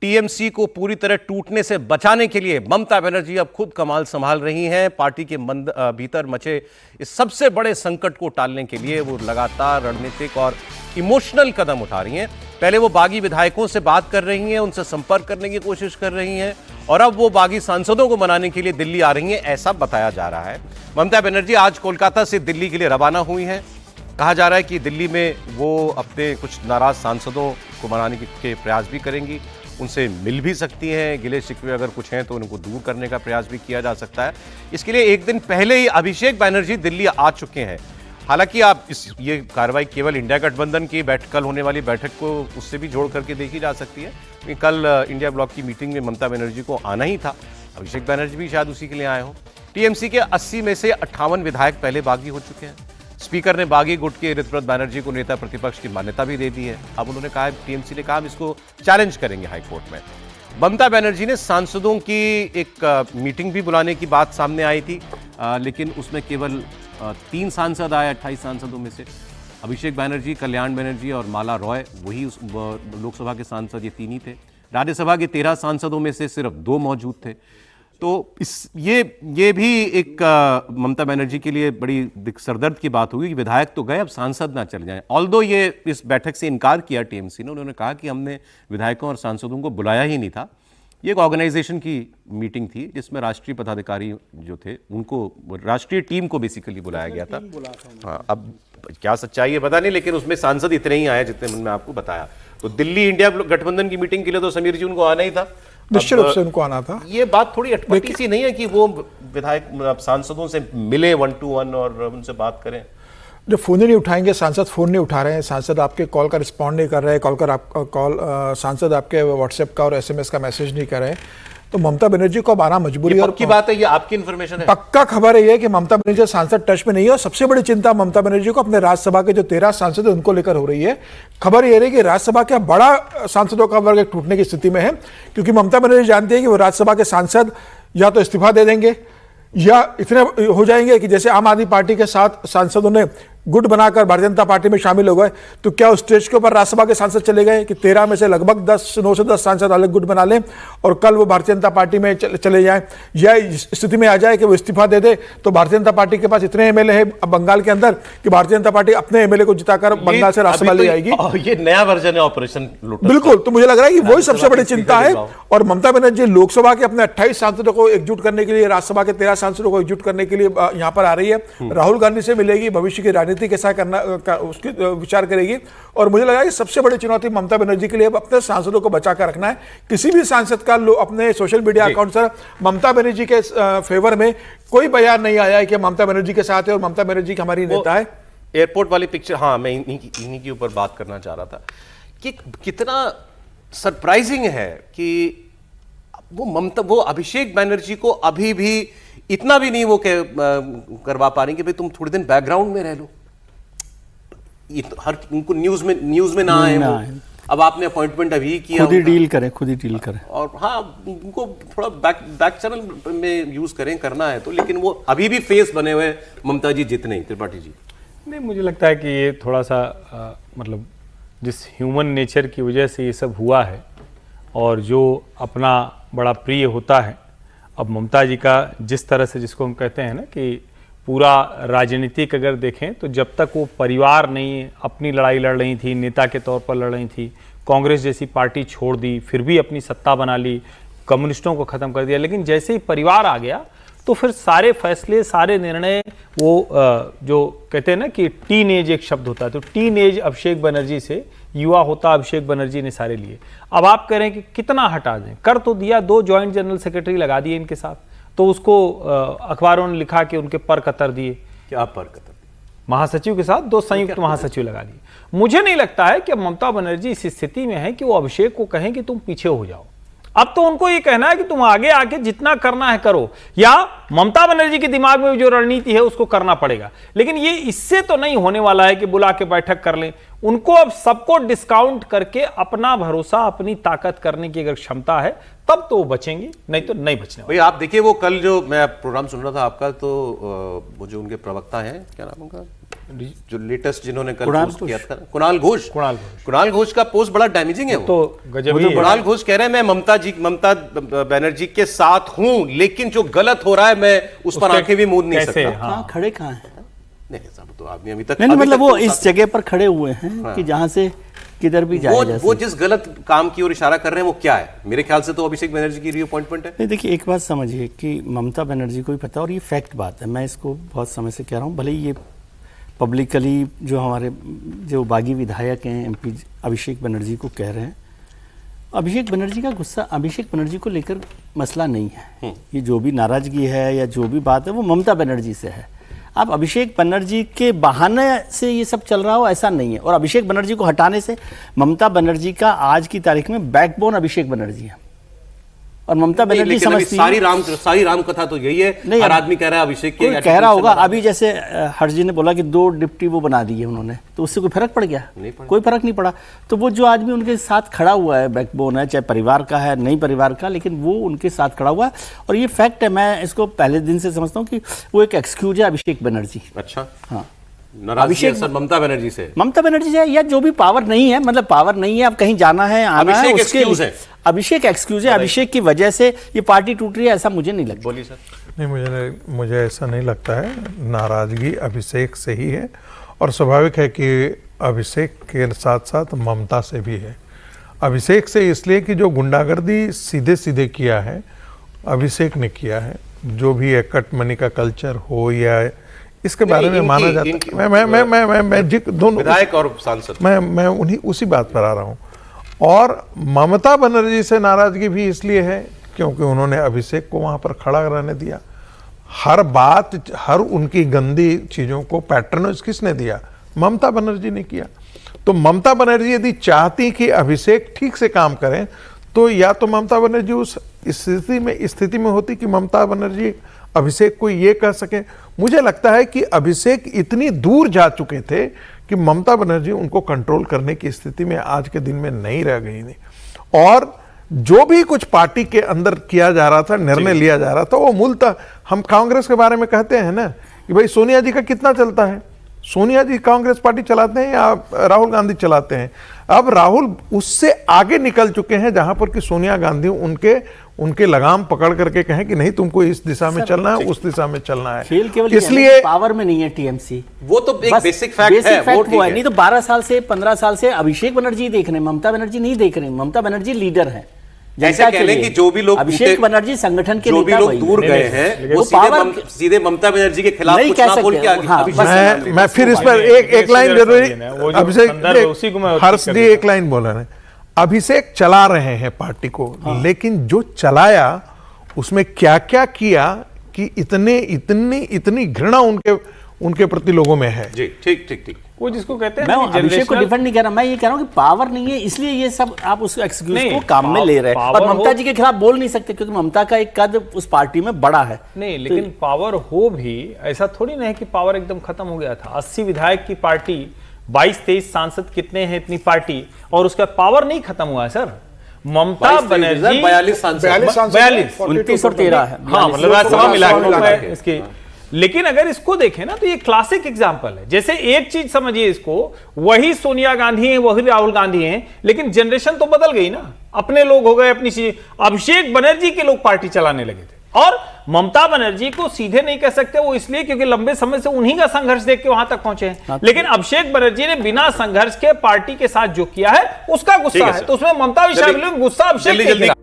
TMC को पूरी तरह टूटने से बचाने के लिए ममता बनर्जी अब खुद कमाल संभाल रही हैं। पार्टी के भीतर मचे इस सबसे बड़े संकट को टालने के लिए वो लगातार रणनीतिक और इमोशनल कदम उठा रही हैं। पहले वो बागी विधायकों से बात कर रही हैं, उनसे संपर्क करने की कोशिश कर रही हैं और अब वो बागी सांसदों को मनाने के लिए दिल्ली आ रही हैं, ऐसा बताया जा रहा है। ममता बनर्जी आज कोलकाता से दिल्ली के लिए रवाना हुई हैं। कहा जा रहा है कि दिल्ली में वो अपने कुछ नाराज सांसदों को मनाने के प्रयास भी करेंगी, उनसे मिल भी सकती हैं, गिले शिकवे अगर कुछ हैं तो उनको दूर करने का प्रयास भी किया जा सकता है। इसके लिए एक दिन पहले ही अभिषेक बैनर्जी दिल्ली आ चुके हैं। हालांकि आप ये कार्रवाई केवल इंडिया गठबंधन की कल होने वाली बैठक को उससे भी जोड़ करके देखी जा सकती है, क्योंकि कल इंडिया ब्लॉक की मीटिंग में ममता बनर्जी को आना ही था। अभिषेक बैनर्जी भी शायद उसी के लिए आए हो। टीएमसी के 80 में से 58 विधायक पहले बागी हो चुके हैं। स्पीकर ने बागी गुट के ऋतव्रत बैनर्जी को नेता प्रतिपक्ष की मान्यता भी दे दी है। अब उन्होंने कहा, टीएमसी ने कहा हम इसको चैलेंज करेंगे हाईकोर्ट में। ममता बनर्जी ने सांसदों की एक मीटिंग भी बुलाने की बात सामने आई थी, लेकिन उसमें केवल 3 सांसद आए 28 सांसदों में से। अभिषेक बैनर्जी, कल्याण बनर्जी और माला रॉय, वही उस लोकसभा के सांसद, ये 3 ही थे। राज्यसभा के 13 सांसदों में से सिर्फ 2 मौजूद थे। तो ये भी एक ममता बनर्जी के लिए बड़ी सरदर्द की बात हुई कि विधायक तो गए, अब सांसद ना चले जाएं। ऑल्दो ये इस बैठक से इनकार किया टीएमसी ने। उन्होंने कहा कि हमने विधायकों और सांसदों को बुलाया ही नहीं था। ये एक ऑर्गेनाइजेशन की मीटिंग थी जिसमें राष्ट्रीय पदाधिकारी जो थे उनको, राष्ट्रीय टीम को बेसिकली बुलाया गया था। हाँ, अब क्या सच्चाई है पता नहीं, लेकिन उसमें सांसद इतने ही आए जितने मैंने आपको बताया। तो दिल्ली इंडिया गठबंधन की मीटिंग के लिए तो समीर जी उनको आना ही था, निश्चित रूप से उनको आना था। ये बात थोड़ी अटपटी सी नहीं है कि वो विधायक सांसदों से मिले 1 to 1 और उनसे बात करें? जो फोन ही नहीं उठाएंगे, सांसद फोन नहीं उठा रहे हैं, सांसद आपके कॉल का रिस्पॉन्ड नहीं कर रहे हैं, सांसद आपके व्हाट्सएप का और एसएमएस का मैसेज नहीं कर रहे हैं, तो ममता बनर्जी को अब आना मजबूरी। और पक्की बात है, ये आपकी इन्फॉर्मेशन है? पक्का खबर है ये कि ममता बनर्जी सांसद टच में नहीं है। और सबसे बड़ी चिंता ममता बनर्जी को अपने राज्यसभा के जो 13 सांसद है उनको लेकर हो रही है। खबर ये रही कि राज्यसभा का बड़ा सांसदों का वर्ग टूटने की स्थिति में है, क्योंकि ममता बनर्जी जानती है कि वो राज्यसभा के सांसद या तो इस्तीफा दे देंगे या इतने हो जाएंगे कि जैसे आम आदमी पार्टी के 7 सांसदों ने गुट बनाकर भारतीय जनता पार्टी में शामिल हो गए, तो क्या उस स्टेज के ऊपर राज्यसभा के सांसद चले गए कि 13 में से लगभग 9 से 10 सांसद अलग गुट बना लें और कल वो भारतीय जनता पार्टी में चले जाएं, या स्थिति में आ जाए कि वो इस्तीफा दे दे तो भारतीय जनता पार्टी के पास इतने एमएलए है बंगाल के अंदर कि भारतीय जनता पार्टी अपने एमएलए को जिताकर बंगाल से राज्यसभा ले जाएगी। ये नया वर्जन है ऑपरेशन लोटस। बिल्कुल, तो मुझे लग रहा है कि वही सबसे बड़ी चिंता है। और ममता बनर्जी लोकसभा के अपने 28 सांसदों को एकजुट करने के लिए, राज्यसभा के 13 सांसदों को एकजुट करने के लिए यहाँ पर आ रही है। राहुल गांधी से मिलेगी, भविष्य की राजनीति कैसा करना का उसकी विचार करेगी। और मुझे लगा कि सबसे बड़ी चुनौती ममता बनर्जी के लिए अपने सांसदों को बचा कर रखना है। किसी भी सांसद का अपने सोशल मीडिया अकाउंट से ममता बनर्जी के फेवर में कोई बयान नहीं आया है कि ममता बनर्जी के साथ है और ममता बनर्जी की हमारी नेता है। एयरपोर्ट वाली पिक्चर, हाँ, मैं इन्हीं के ऊपर बात करना चाह रहा था कि कितना सरप्राइजिंग है कि वो अभिषेक बनर्जी को अभी भी इतना भी नहीं वो करवा पा रही कि भाई तुम थोड़े दिन बैकग्राउंड में रह लो, हर उनको न्यूज में ना आए। अब आपने अपॉइंटमेंट अभी किया, खुद ही डील करें और हाँ, उनको थोड़ा बैक चैनल में यूज करना है तो, लेकिन वो अभी भी फेस बने हुए ममता जी जितने। त्रिपाठी जी, नहीं, मुझे लगता है कि ये थोड़ा सा मतलब जिस ह्यूमन नेचर की वजह से ये सब हुआ है और जो अपना बड़ा प्रिय होता है, अब ममता जी का जिस तरह से, जिसको हम कहते हैं ना कि पूरा राजनीतिक अगर देखें तो जब तक वो परिवार नहीं अपनी लड़ाई लड़ रही थी, नेता के तौर पर लड़ रही थी, कांग्रेस जैसी पार्टी छोड़ दी, फिर भी अपनी सत्ता बना ली, कम्युनिस्टों को ख़त्म कर दिया, लेकिन जैसे ही परिवार आ गया तो फिर सारे फैसले, सारे निर्णय, वो जो कहते हैं ना कि टीन एज एक शब्द होता है, तो टीन एज अभिषेक बनर्जी से युवा होता अभिषेक बनर्जी ने सारे लिए। अब आप कह रहे हैं कि कितना हटा दें, कर तो दिया, 2 जॉइंट जनरल सेक्रेटरी लगा दिए इनके साथ, तो उसको अखबारों ने लिखा कि उनके पर कतर दिए। क्या पर कतर? महासचिव के साथ 2 संयुक्त महासचिव लगा दिए। मुझे नहीं लगता है कि ममता बनर्जी इस स्थिति में है कि वो अभिषेक को कहें कि तुम पीछे हो जाओ। अब तो उनको ये कहना है कि तुम आगे आके जितना करना है करो, या ममता बनर्जी के दिमाग में जो रणनीति है उसको करना पड़ेगा। लेकिन ये इससे तो नहीं होने वाला है कि बुला के बैठक कर लें। उनको अब सबको डिस्काउंट करके अपना भरोसा, अपनी ताकत करने की अगर क्षमता है तब तो वो बचेंगे, नहीं तो नहीं बचने वाले। भाई आप देखिए, वो कल जो मैं प्रोग्राम सुन रहा था आपका, तो वो जो उनके प्रवक्ता हैं, क्या नाम उनका, जो लेटेस्ट जिन्होंने कल कुणाल पोस्ट किया था, कुणाल घोष। कुणाल घोष का पोस्ट बड़ा डैमेजिंग है। वो तो गजब ही है। कुणाल घोष कह रहे हैं मैं ममता बनर्जी के साथ हूं, लेकिन जो गलत हो रहा है मैं उस पर आंखें भी मूंद नहीं कैसे? सकता। हाँ। खड़े कहाँ हैं? नहीं साहब, तो आदमी अभी तक नहीं अभी मतलब तक वो तो इस जगह पर खड़े हुए हैं कि जहां से किधर भी जाया जा वो जिस गलत काम की ओर इशारा कर रहे हैं वो क्या है? मेरे ख्याल से तो अभिषेक बनर्जी की रीअपॉइंटमेंट है। नहीं देखिए, एक बात समझिए कि ममता बनर्जी को भी पता, और ये फैक्ट बात है, मैं इसको बहुत समय से कह रहा हूँ, भले ही ये पब्लिकली जो हमारे जो बागी विधायक हैं एमपी अभिषेक बनर्जी को कह रहे हैं, अभिषेक बनर्जी का गुस्सा अभिषेक बनर्जी को लेकर मसला नहीं है। ये जो भी नाराजगी है या जो भी बात है वो ममता बनर्जी से है। अब अभिषेक बनर्जी के बहाने से ये सब चल रहा हो ऐसा नहीं है, और अभिषेक बनर्जी को हटाने से ममता बनर्जी का आज की तारीख में बैकबोन अभिषेक बनर्जी है, और ममता बनर्जी समझती है सारी राम कथा तो यही है। नहीं, हर आदमी कह रहा है अभिषेक के, कह रहा होगा। अभी जैसे हर्ष जी ने बोला कि 2 डिप्टी वो बना दिए उन्होंने, तो उससे कोई फर्क पड़ गया? नहीं पड़ा। कोई फर्क नहीं पड़ा। तो वो जो आदमी उनके साथ खड़ा हुआ है, बैकबोन है, चाहे परिवार का है नहीं परिवार का, लेकिन वो उनके साथ खड़ा हुआ है, और ये फैक्ट है। मैं इसको पहले दिन से समझता हूँ कि वो एक एक्सक्यूज है अभिषेक बनर्जी। अच्छा, हाँ, नाराजगी अक्सर ममता बनर्जी से, ममता बनर्जी से, या जो भी पावर नहीं है, मतलब पावर नहीं है, अब कहीं जाना है आना है, अभिषेक उसके एक्सक्यूज है। अभिषेक एक्सक्यूज है। अभिषेक की वजह से ये पार्टी टूट रही है ऐसा मुझे नहीं लगता। बोलिए सर। नहीं, मुझे ऐसा नहीं लगता है। नाराजगी अभिषेक से ही है, और स्वाभाविक है कि अभिषेक के साथ साथ ममता से भी है। अभिषेक से इसलिए कि जो गुंडागर्दी सीधे सीधे किया है अभिषेक ने किया है, जो भी है कट मनी का कल्चर हो या इसके बारे में माना जाता है। मैं दोनों विधायक और सांसद, मैं उन्हीं उसी बात पर आ रहा हूँ। और ममता बनर्जी से नाराजगी भी इसलिए है क्योंकि उन्होंने अभिषेक को वहां पर खड़ा रहने दिया। हर बात, हर उनकी गंदी चीजों को पैट्रनाइज किसने दिया? ममता बनर्जी ने किया। तो ममता बनर्जी यदि चाहती कि अभिषेक ठीक से काम करें, तो या तो ममता बनर्जी उस स्थिति में होती कि ममता बनर्जी अभिषेक को ये कह सके। मुझे लगता है कि अभिषेक इतनी दूर जा चुके थे कि ममता बनर्जी उनको कंट्रोल करने की स्थिति में आज के दिन में नहीं रह गई थी, और जो भी कुछ पार्टी के अंदर किया जा रहा था, निर्णय लिया जा रहा था, वो मूलतः हम कांग्रेस के बारे में कहते हैं ना कि भाई सोनिया जी का कितना चलता है, सोनिया जी कांग्रेस पार्टी चलाते हैं या राहुल गांधी चलाते हैं। अब राहुल उससे आगे निकल चुके हैं, जहां पर कि सोनिया गांधी उनके लगाम पकड़ करके कहें कि नहीं तुमको इस दिशा में चलना है, उस दिशा में चलना है। खेल केवल इसलिए पावर में नहीं है टीएमसी, वो तो एक बेसिक फैक्ट है, वो है। नहीं तो 12 साल से 15 साल से अभिषेक बनर्जी देख रहे हैं, ममता बनर्जी नहीं देख रहे हैं। ममता बनर्जी लीडर है। ऐसा कह लें कि जो भी लोग अभिषेक बनर्जी संगठन के जो भी लोग दूर गए हैं वो सीधे ममता बनर्जी के खिलाफ कुछ ना बोल के आगे। मैं फिर इस पर एक लाइन जरूरी, अभिषेक हर्ष जी एक लाइन बोल रहे हैं, अभिषेक चला रहे हैं पार्टी को, लेकिन जो चलाया उसमें क्या क्या किया कि इतनी घृणा उनके प्रति लोगों में है। जी, ठीक। वो जिसको कहते हैं, मैं अभिषेक को डिफेंड नहीं कर रहा, मैं ये कह रहा हूँ कि पावर नहीं है, इसलिए ये सब आप उस एक्सक्यूज को काम में ले रहे हैं, और ममता जी के खिलाफ बोल नहीं सकते क्योंकि ममता का एक कद उस पार्टी में बड़ा है। नहीं, लेकिन पावर हो भी ऐसा थोड़ी ना है कि पावर एकदम खत्म हो गया था। 80 विधायक की पार्टी, 22-23 सांसद कितने हैं इतनी पार्टी, और उसका पावर नहीं खत्म हुआ है सर। ममता बनर्जी 42 सांसद, 29 और 13 है। हाँ, मतलब राज्यसभा मिला के इसके। लेकिन अगर इसको देखें ना तो ये क्लासिक एग्जांपल है। जैसे एक चीज समझिए, इसको वही सोनिया गांधी हैं, वही राहुल गांधी हैं, लेकिन जनरेशन तो बदल गई ना, अपने लोग हो गए, अपनी चीजें। अभिषेक बनर्जी के लोग पार्टी चलाने लगे थे, और ममता बनर्जी को सीधे नहीं कह सकते, वो इसलिए क्योंकि लंबे समय से उन्हीं का संघर्ष देख के वहां तक पहुंचे हैं। लेकिन अभिषेक बनर्जी ने बिना संघर्ष के पार्टी के साथ जो किया है उसका गुस्सा है, तो उसमें ममता भी शामिल, गुस्सा अभिषेक के खिलाफ।